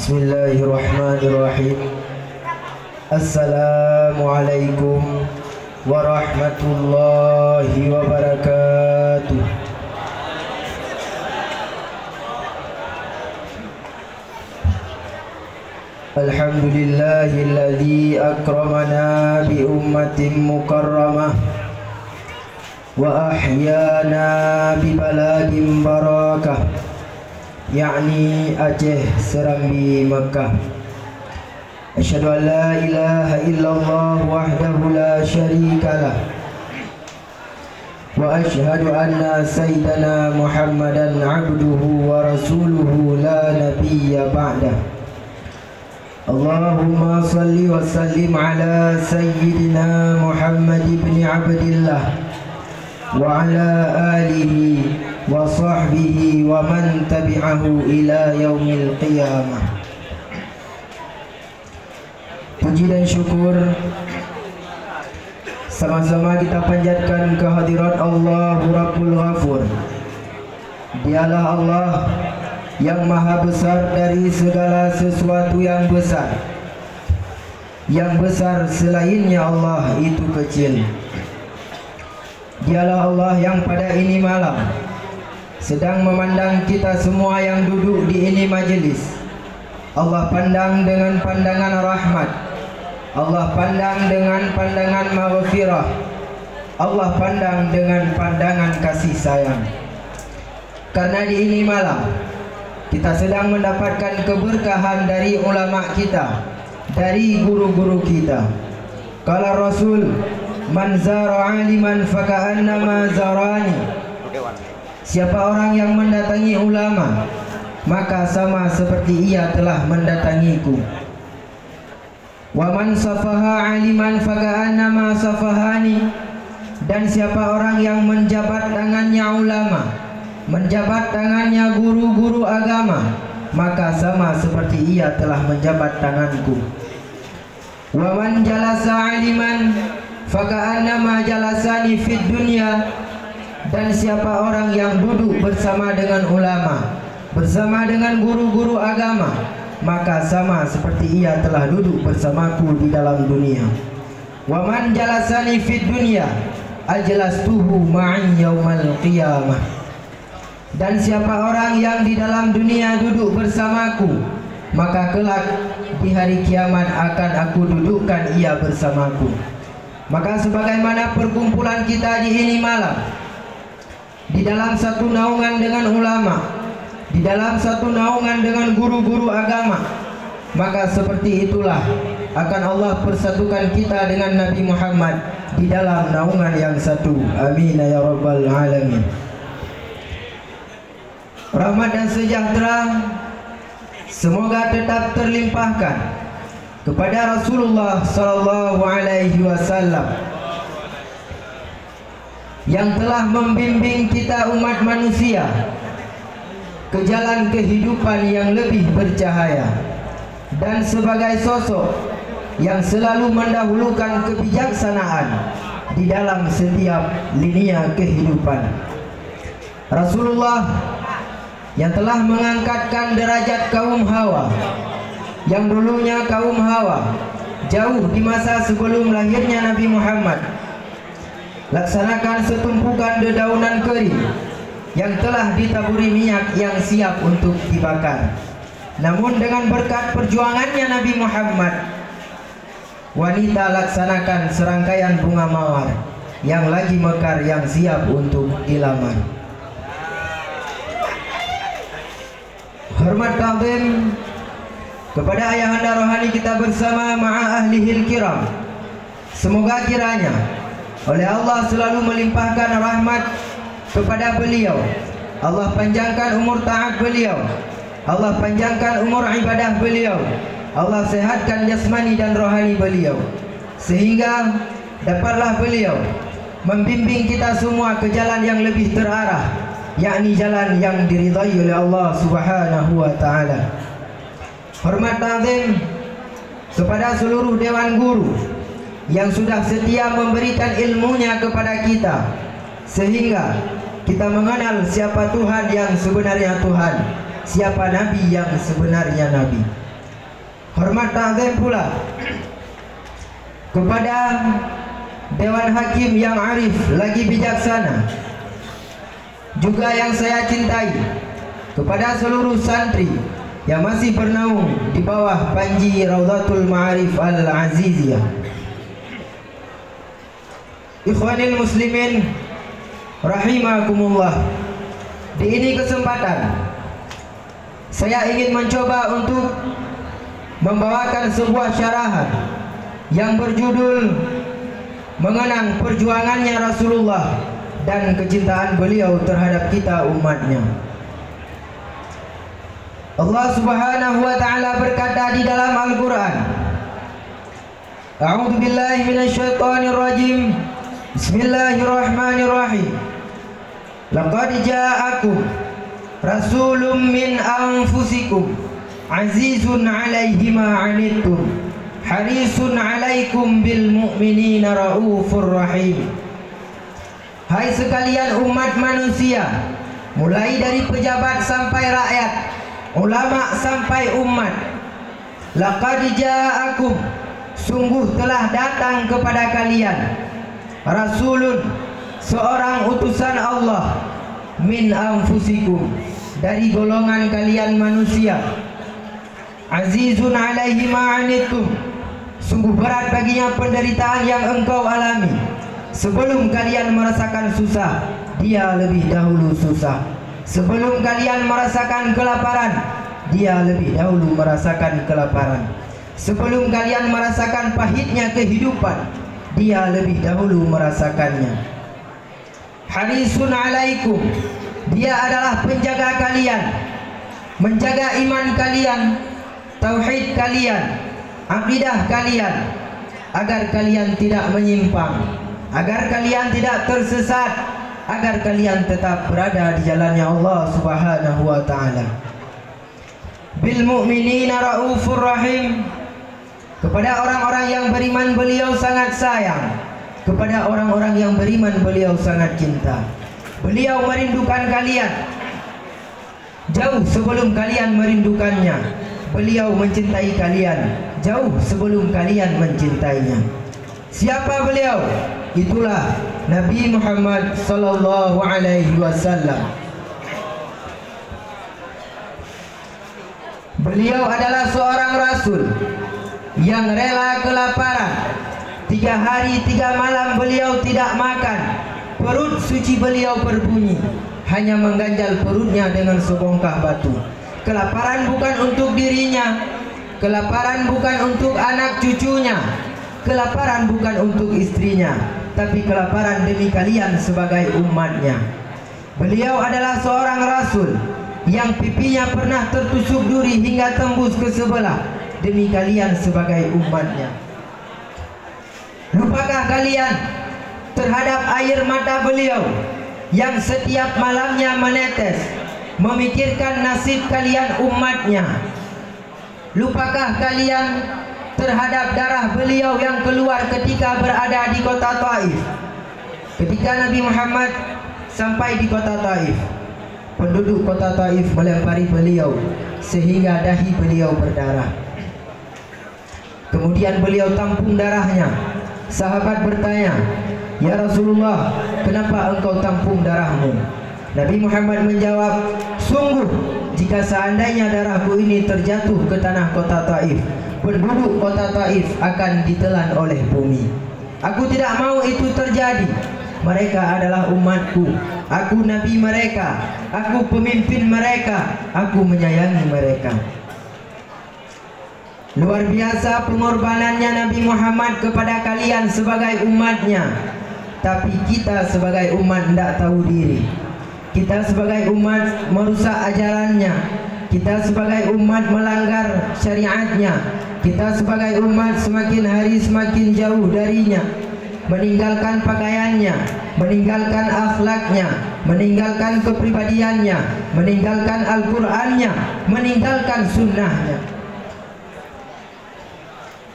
Bismillahirrahmanirrahim. Assalamualaikum warahmatullahi wabarakatuh. Alhamdulillahilladzi akramana bi ummatin mukarramah wa ahyana bi baladin barakah, yakni Aceh, Serambi, Makkah. Asyhadu an la ilaha illallah wahdahu la syarika lah, wa asyhadu anna sayyidana Muhammadan abduhu wa rasuluhu la nabiyya ba'dah. Allahumma salli wa sallim ala sayyidina Muhammad ibn Abdillah wa ala alihi wa sahbihi wa man tabi'ahu ila yaumil qiyamah. Puji dan syukur sama-sama kita panjatkan kehadirat Allah Rabbul Ghafur. Dialah Allah yang maha besar dari segala sesuatu yang besar. Yang besar selainnya Allah itu kecil. Dialah Allah yang pada ini malam sedang memandang kita semua yang duduk di ini majelis. Allah pandang dengan pandangan rahmat, Allah pandang dengan pandangan maghfirah, Allah pandang dengan pandangan kasih sayang. Karena di ini malam kita sedang mendapatkan keberkahan dari ulama kita, dari guru-guru kita. Kala Rasul, man zara aliman faka'annama zarani. Siapa orang yang mendatangi ulama, maka sama seperti ia telah mendatangiku. Wa man safaha aliman faka'annama safahani. Dan siapa orang yang menjabat tangannya ulama, menjabat tangannya guru-guru agama, maka sama seperti ia telah menjabat tanganku. Wa man jalasa aliman faka'annama jalasani fid dunya. Dan siapa orang yang duduk bersama dengan ulama, bersama dengan guru-guru agama, maka sama seperti ia telah duduk bersamaku di dalam dunia. Wa man jalasani fid dunya ajlastuhu ma'i yaumal qiyamah. Dan siapa orang yang di dalam dunia duduk bersamaku, maka kelak di hari kiamat akan aku dudukkan ia bersamaku. Maka sebagaimana perkumpulan kita di ini malam, di dalam satu naungan dengan ulama, di dalam satu naungan dengan guru-guru agama, maka seperti itulah akan Allah persatukan kita dengan Nabi Muhammad di dalam naungan yang satu. Amin ya rabbal alamin. Rahmat dan sejahtera semoga tetap terlimpahkan kepada Rasulullah sallallahu alaihi wasallam yang telah membimbing kita umat manusia ke jalan kehidupan yang lebih bercahaya, dan sebagai sosok yang selalu mendahulukan kebijaksanaan di dalam setiap linia kehidupan. Rasulullah yang telah mengangkatkan derajat kaum Hawa, yang dulunya kaum Hawa jauh di masa sebelum lahirnya Nabi Muhammad, laksanakan setumpukan dedaunan kering yang telah ditaburi minyak yang siap untuk dibakar. Namun dengan berkat perjuangannya Nabi Muhammad, wanita laksanakan serangkaian bunga mawar yang lagi mekar yang siap untuk dilamar. Hormat ta'zim kepada ayahanda rohani kita bersama ma'a ahlihil kiram. Semoga kiranya oleh Allah selalu melimpahkan rahmat kepada beliau, Allah panjangkan umur taat beliau, Allah panjangkan umur ibadah beliau, Allah sehatkan jasmani dan rohani beliau, sehingga dapatlah beliau membimbing kita semua ke jalan yang lebih terarah, yakni jalan yang diridhai oleh Allah Subhanahu wa taala. Hormat ta'zim kepada seluruh dewan guru yang sudah setia memberikan ilmunya kepada kita, sehingga kita mengenal siapa Tuhan yang sebenarnya Tuhan, siapa Nabi yang sebenarnya Nabi. hormat ta'zim pula kepada Dewan Hakim yang arif lagi bijaksana, juga yang saya cintai, kepada seluruh santri yang masih bernaung di bawah panji Raudhatul Ma'arif Al-Aziziyah. Ikhwanil muslimin rahimakumullah, di ini kesempatan saya ingin mencoba untuk membawakan sebuah syarahan yang berjudul mengenang perjuangannya Rasulullah dan kecintaan beliau terhadap kita umatnya. Allah Subhanahu wa taala berkata di dalam Al-Qur'an, A'udzu billahi minasyaitonir rajim. Bismillahirrahmanirrahim. Laqad ja'akum rasulun min anfusikum azizun 'alaihi ma 'anittum harisun 'alaikum bil mu'minina raufur rahim. Hai sekalian umat manusia, mulai dari pejabat sampai rakyat, ulama sampai umat, laqad ja'akum, sungguh telah datang kepada kalian, rasulun, seorang utusan Allah, min anfusikum, dari golongan kalian manusia, azizun 'alaihi ma 'anittum, sungguh berat baginya penderitaan yang engkau alami. Sebelum kalian merasakan susah, dia lebih dahulu susah. Sebelum kalian merasakan kelaparan, dia lebih dahulu merasakan kelaparan. Sebelum kalian merasakan pahitnya kehidupan, dia lebih dahulu merasakannya. Harisun 'alaikum, dia adalah penjaga kalian, menjaga iman kalian, tauhid kalian, akidah kalian, agar kalian tidak menyimpang, agar kalian tidak tersesat, agar kalian tetap berada di jalannya Allah Subhanahu wa taala. Bil mu'minina raufur rahim, kepada orang-orang yang beriman beliau sangat sayang, kepada orang-orang yang beriman beliau sangat cinta. Beliau merindukan kalian jauh sebelum kalian merindukannya. Beliau mencintai kalian jauh sebelum kalian mencintainya. Siapa beliau? Itulah Nabi Muhammad sallallahu alaihi wasallam. Beliau adalah seorang rasul yang rela kelaparan. 3 hari 3 malam beliau tidak makan. Perut suci beliau berbunyi, hanya mengganjal perutnya dengan sebongkah batu. Kelaparan bukan untuk dirinya, kelaparan bukan untuk anak cucunya, kelaparan bukan untuk istrinya, tapi kelaparan demi kalian sebagai umatnya. Beliau adalah seorang rasul yang pipinya pernah tertusuk duri hingga tembus ke sebelah demi kalian sebagai umatnya. Lupakah kalian terhadap air mata beliau yang setiap malamnya menetes, memikirkan nasib kalian umatnya? Lupakah kalian terhadap darah beliau yang keluar ketika berada di kota Taif? Ketika Nabi Muhammad sampai di kota Taif, penduduk kota Taif melempari beliau sehingga dahi beliau berdarah. Kemudian beliau tampung darahnya. Sahabat bertanya, "Ya Rasulullah, kenapa engkau tampung darahmu?" Nabi Muhammad menjawab, "Sungguh, jika seandainya darahku ini terjatuh ke tanah kota Taif, penduduk kota Taif akan ditelan oleh bumi. Aku tidak mau itu terjadi. Mereka adalah umatku, aku nabi mereka, aku pemimpin mereka, aku menyayangi mereka." Luar biasa pengorbanannya Nabi Muhammad kepada kalian sebagai umatnya. Tapi kita sebagai umat tidak tahu diri. Kita sebagai umat merusak ajarannya. Kita sebagai umat melanggar syariatnya. Kita sebagai umat semakin hari semakin jauh darinya, meninggalkan pakaiannya, meninggalkan akhlaknya, meninggalkan kepribadiannya, meninggalkan Al-Qur'annya, meninggalkan sunnahnya.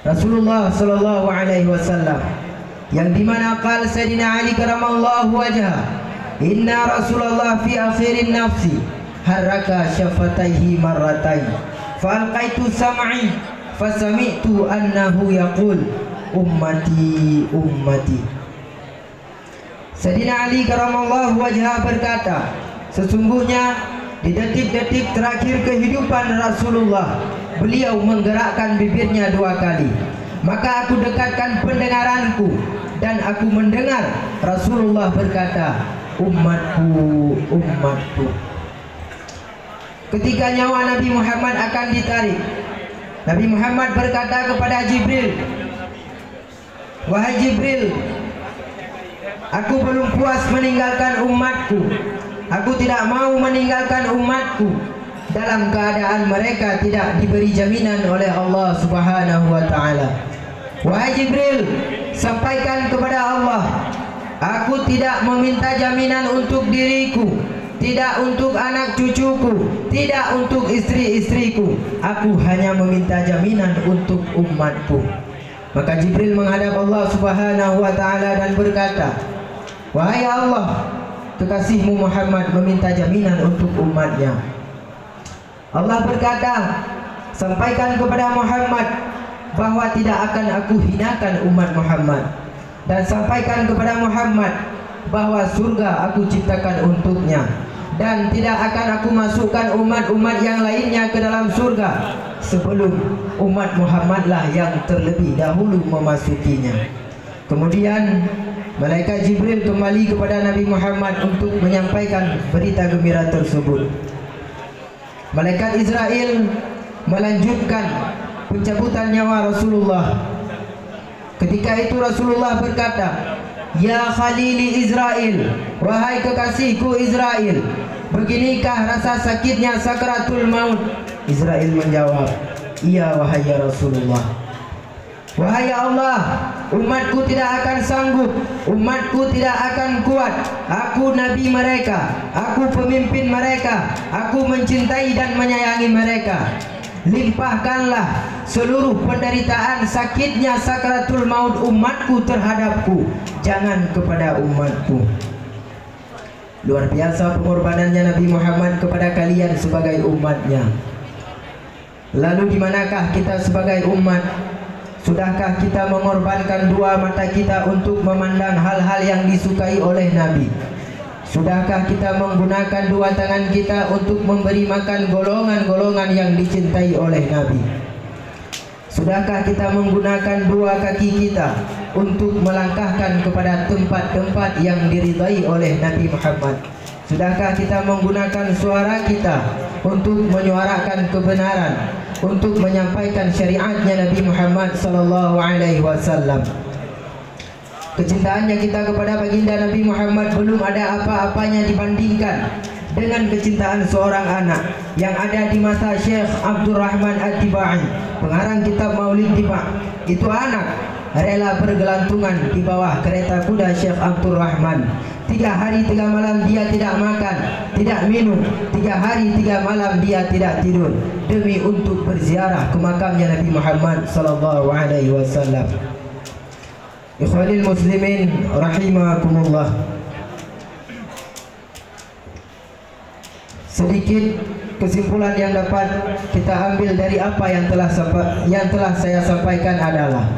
Rasulullah sallallahu alaihi wasallam yang dimana qala Sayyidina Ali karamallahu wajhah, "Inna Rasulullah fi akhirin nafsi harraka syafataihi marratain fa alqaitu sam'i fasami'tu annahu yaqul ummati ummati. Sayyidina Ali karamallahu wajhah berkata, sesungguhnya di detik-detik terakhir kehidupan Rasulullah, beliau menggerakkan bibirnya 2 kali. Maka aku dekatkan pendengaranku dan aku mendengar Rasulullah berkata, umatku, umatku. Ketika nyawa Nabi Muhammad akan ditarik, Nabi Muhammad berkata kepada Jibril, wahai Jibril, aku belum puas meninggalkan umatku. Aku tidak mau meninggalkan umatku dalam keadaan mereka tidak diberi jaminan oleh Allah Subhanahu wa taala. Wahai Jibril, sampaikan kepada Allah, aku tidak meminta jaminan untuk diriku, tidak untuk anak cucuku, tidak untuk istri-istriku. Aku hanya meminta jaminan untuk umatku. Maka Jibril menghadap Allah Subhanahu wa taala dan berkata, wahai Allah, kekasihmu Muhammad meminta jaminan untuk umatnya. Allah berkata, sampaikan kepada Muhammad bahwa tidak akan aku hinakan umat Muhammad, dan sampaikan kepada Muhammad bahwa surga aku ciptakan untuknya, dan tidak akan aku masukkan umat-umat yang lainnya ke dalam surga sebelum umat Muhammadlah yang terlebih dahulu memasukinya. Kemudian malaikat Jibril kembali kepada Nabi Muhammad untuk menyampaikan berita gembira tersebut. Malaikat Israel melanjutkan pencabutan nyawa Rasulullah. Ketika itu Rasulullah berkata, ya Khalili Israel, wahai kekasihku Israel, beginikah rasa sakitnya sakratul maut? Israel menjawab, iya wahai ya Rasulullah. Wahai Allah, umatku tidak akan sanggup, umatku tidak akan kuat. Aku nabi mereka, aku pemimpin mereka, aku mencintai dan menyayangi mereka. Limpahkanlah seluruh penderitaan sakitnya sakratul maut umatku terhadapku, jangan kepada umatku. Luar biasa pengorbanannya Nabi Muhammad kepada kalian sebagai umatnya. Lalu di manakah kita sebagai umat? Sudahkah kita mengorbankan 2 mata kita untuk memandang hal-hal yang disukai oleh Nabi? Sudahkah kita menggunakan 2 tangan kita untuk memberi makan golongan-golongan yang dicintai oleh Nabi? Sudahkah kita menggunakan 2 kaki kita untuk melangkahkan kepada tempat-tempat yang diridai oleh Nabi Muhammad? Sudahkah kita menggunakan suara kita untuk menyuarakan kebenaran, untuk menyampaikan syariatnya Nabi Muhammad sallallahu alaihi wasallam? Kecintaannya kita kepada baginda Nabi Muhammad belum ada apa-apanya dibandingkan dengan kecintaan seorang anak yang ada di mata Syekh Abdul Rahman At-Tibai, pengarang kitab Maulid Tiba. Itu anak rela bergelantungan di bawah kereta kuda Syekh Abdul Rahman. 3 hari 3 malam dia tidak makan, tidak minum. 3 hari 3 malam dia tidak tidur demi untuk berziarah ke makamnya Nabi Muhammad sallallahu alaihi wasallam. Ikhwanil muslimin rahimakumullah. Sedikit kesimpulan yang dapat kita ambil dari apa yang telah saya sampaikan adalah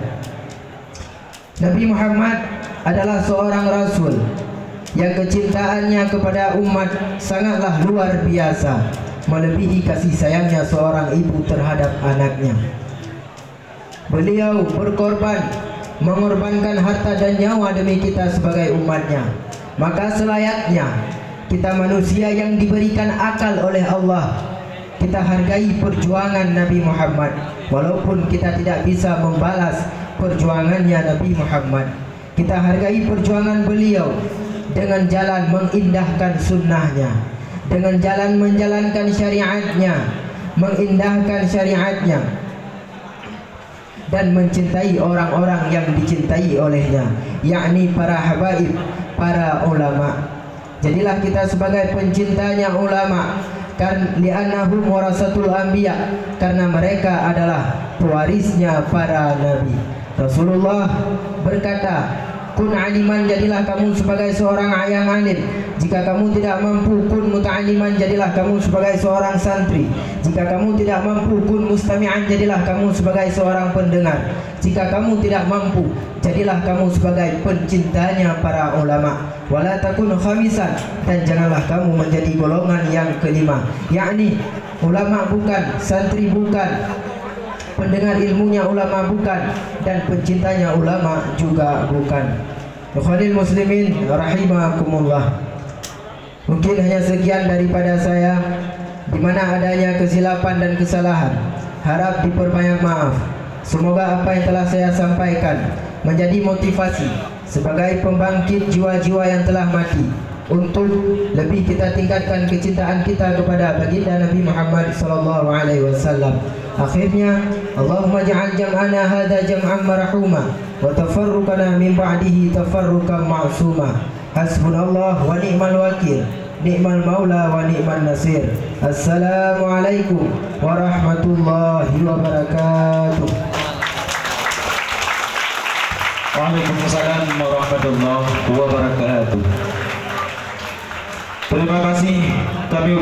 Nabi Muhammad adalah seorang rasul yang kecintaannya kepada umat sangatlah luar biasa, melebihi kasih sayangnya seorang ibu terhadap anaknya. Beliau berkorban, mengorbankan harta dan nyawa demi kita sebagai umatnya. Maka selayaknya kita manusia yang diberikan akal oleh Allah, kita hargai perjuangan Nabi Muhammad, walaupun kita tidak bisa membalas perjuangannya Nabi Muhammad. Kita hargai perjuangan beliau dengan jalan mengindahkan sunnahnya, dengan jalan menjalankan syariatnya, mengindahkan syariatnya, dan mencintai orang-orang yang dicintai olehnya, yakni para habaib, para ulama. Jadilah kita sebagai pencintanya ulama, li'annahum warasatul anbiya, karena mereka adalah pewarisnya para nabi. Rasulullah berkata, kun aliman, jadilah kamu sebagai seorang yang alim. Jika kamu tidak mampu, kun muta'aliman, jadilah kamu sebagai seorang santri. Jika kamu tidak mampu, kun mustami'an, jadilah kamu sebagai seorang pendengar. Jika kamu tidak mampu, jadilah kamu sebagai pencintanya para ulama. Wala takun khamisan, dan janganlah kamu menjadi golongan yang kelima, yakni ulama bukan, santri bukan, pendengar ilmunya ulama bukan, dan pencintanya ulama juga bukan. Ikhwanil muslimin rahimakumullah. Mungkin hanya sekian daripada saya. Di mana adanya kesilapan dan kesalahan, harap diperbanyak maaf. Semoga apa yang telah saya sampaikan menjadi motivasi sebagai pembangkit jiwa-jiwa yang telah mati, untuk lebih kita tingkatkan kecintaan kita kepada baginda Nabi Muhammad sallallahu alaihi wasallam. Akhirnya, Allahumma ja'al jam'ana hadza jam'an marhuma wa tafarruqana min ba'dihi tafarruqan ma'suma. Hasbunallah wa ni'mal wakil, ni'mal maula wa ni'mal nasir. Assalamualaikum warahmatullahi wabarakatuh. Waalaikumsalam warahmatullahi wabarakatuh. Terima kasih kami